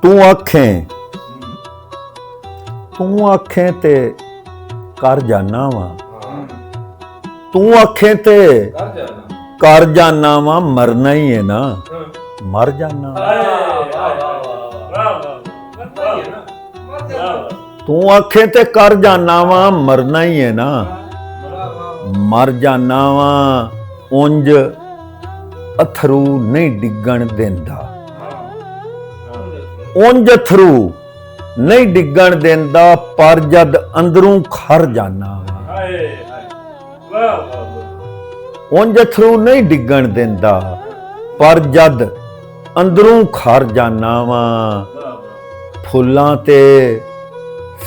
ਤੂੰ ਆਖੇ ਤੇ ਕਰ ਜਾਨਾ ਵਾ, ਤੂੰ ਆਖੇ ਤੇ ਕਰ ਜਾਨਾ ਵਾ, ਮਰਨਾ ਹੀ ਹੈ ਨਾ, ਮਰ ਜਾਨਾ। ਤੂੰ ਆਖੇ ਤੇ ਕਰ ਜਾਨਾ ਵਾ, ਮਰਨਾ ਹੀ ਹੈ ਨਾ, ਮਰ ਜਾਨਾ ਵਾ। ਉਂਝ ਅਥਰੂ ਨਹੀਂ ਡਿੱਗਣ ਦਿੰਦਾ, ਉਂਝ ਅਥਰੂ ਨਹੀਂ ਡਿੱਗਣ ਦਿੰਦਾ, ਪਰ ਜਦ ਅੰਦਰੋਂ ਖਰ ਜਾਨਾ ਵਾ। ਉਂਝ ਅਥਰੂ ਨਹੀਂ ਡਿੱਗਣ ਦਿੰਦਾ, ਪਰ ਜਦ ਅੰਦਰੋਂ ਖਰ ਜਾਨਾ ਵਾ। ਫੁੱਲਾਂ ਤੇ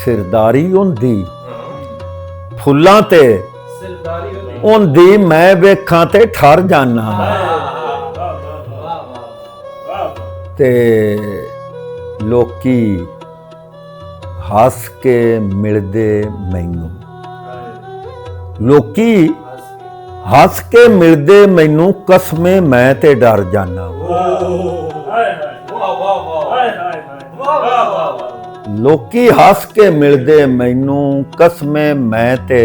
ਸਿਰਦਾਰੀ ਹੁੰਦੀ, ਫੁੱਲਾਂ ਤੇ ਹੁੰਦੀ, ਮੈਂ ਵੇਖਾਂ ਤੇ ਠਰ ਜਾਨਾ ਵਾ। ਤੇ ਲੋਕੀ ਹੱਸ ਕੇ ਮਿਲਦੇ ਮੈਨੂੰ, ਲੋਕੀ ਹੱਸ ਕੇ ਮਿਲਦੇ ਮੈਨੂੰ, ਕਸਮੇ ਮੈਂ ਤੇ ਡਰ ਜਾਨਾ ਵਾ। ਲੋਕੀ ਹੱਸ ਕੇ ਮਿਲਦੇ ਮੈਨੂੰ, ਕਸਮੇ ਮੈਂ ਤੇ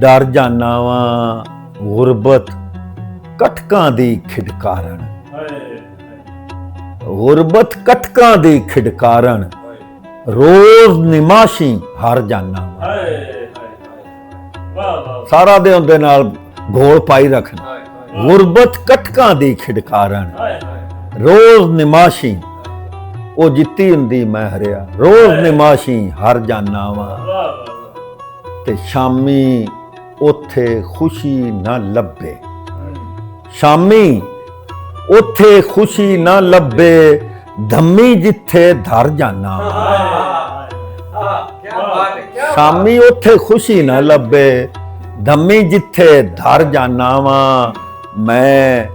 ਡਰ ਜਾਨਾ ਵਾ। ਗੁਰਬਤ ਕਟਕਾਂ ਦੀ ਖਿਡਕਾਰਨ, ਗੁਰਬਤ ਕਟਕਾਂ ਦੀ ਖਿਡਕਾਰਨ, ਰੋਜ਼ ਨਿਮਾਸ਼ੀ ਹਰ ਜਾਨਾ ਵਾ। ਸਾਰਾ ਦੇ ਉਹਦੇ ਨਾਲ ਘੋਲ ਪਾਈ ਰੱਖਣਾ। ਗੁਰਬਤ ਕਟਕਾਂ ਦੀ ਖਿਡਕਾਰਨ, ਰੋਜ਼ ਨਿਮਾਸ਼ੀ, ਉਹ ਜਿੱਤੀ ਹੁੰਦੀ ਮੈਂ ਹਰਿਆ, ਰੋਜ਼ ਨਿਮਾਸ਼ੀ ਹਰ ਜਾਨਾ ਵਾ। ਤੇ ਸ਼ਾਮੀ ਉੱਥੇ ਖੁਸ਼ੀ ਨਾ ਲੱਭੇ, ਸ਼ਾਮੀ ਉੱਥੇ ਖੁਸ਼ੀ ਨਾ ਲੱਭੇ, ਧੰਮੀ ਜਿੱਥੇ ਧਰ ਜਾਨਾ ਵਾ। ਸ਼ਾਮੀ ਉੱਥੇ ਖੁਸ਼ੀ ਨਾ ਲੱਭੇ, ਧੰਮੀ ਜਿੱਥੇ ਧਰ ਜਾਨਾ ਵਾ। ਮੈਂ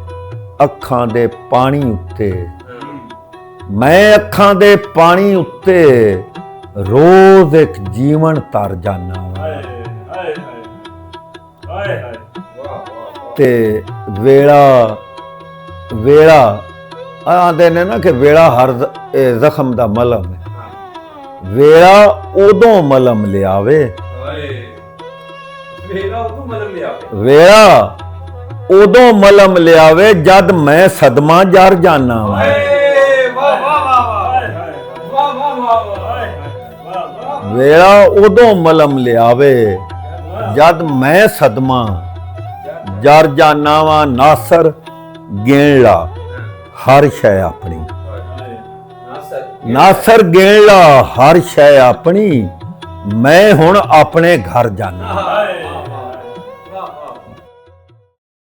ਅੱਖਾਂ ਦੇ ਪਾਣੀ ਉੱਤੇ, ਮੈਂ ਅੱਖਾਂ ਦੇ ਪਾਣੀ ਉੱਤੇ, ਰੋਜ਼ ਇੱਕ ਜੀਵਨ ਤਰ ਜਾਨਾ ਵਾ। ਤੇ ਵੇਲਾ, ਵੇਲਾ ਆਂਦੇ ਨੇ ਨਾ ਕਿ ਵੇਲਾ ਹਰ ਜ਼ਖਮ ਦਾ ਮਲਮ ਹੈ। ਵੇਲਾ ਉਦੋਂ ਮਲਮ ਲਿਆਵੇ, ਵੇਲਾ ਉਦੋਂ ਮਲਮ ਲਿਆਵੇ, ਜਦ ਮੈਂ ਸਦਮਾ ਜਰ ਜਾਨਾ ਵਾ। ਵੇਲਾ ਉਦੋਂ ਮਲਮ ਲਿਆਵੇ, ਜਦ ਮੈਂ ਸਦਮਾ ਜਰ ਜਾਨਾ ਵਾ। ਨਾਸਰ ਗਿਣ ਲਾ ਹਰ ਸ਼ੈ ਆਪਣੀ, ਨਾਸਰ ਗਿਣ ਲਾ ਹਰ ਸ਼ੈ ਆਪਣੀ, ਮੈਂ ਹੁਣ ਆਪਣੇ ਘਰ ਜਾਨਾ,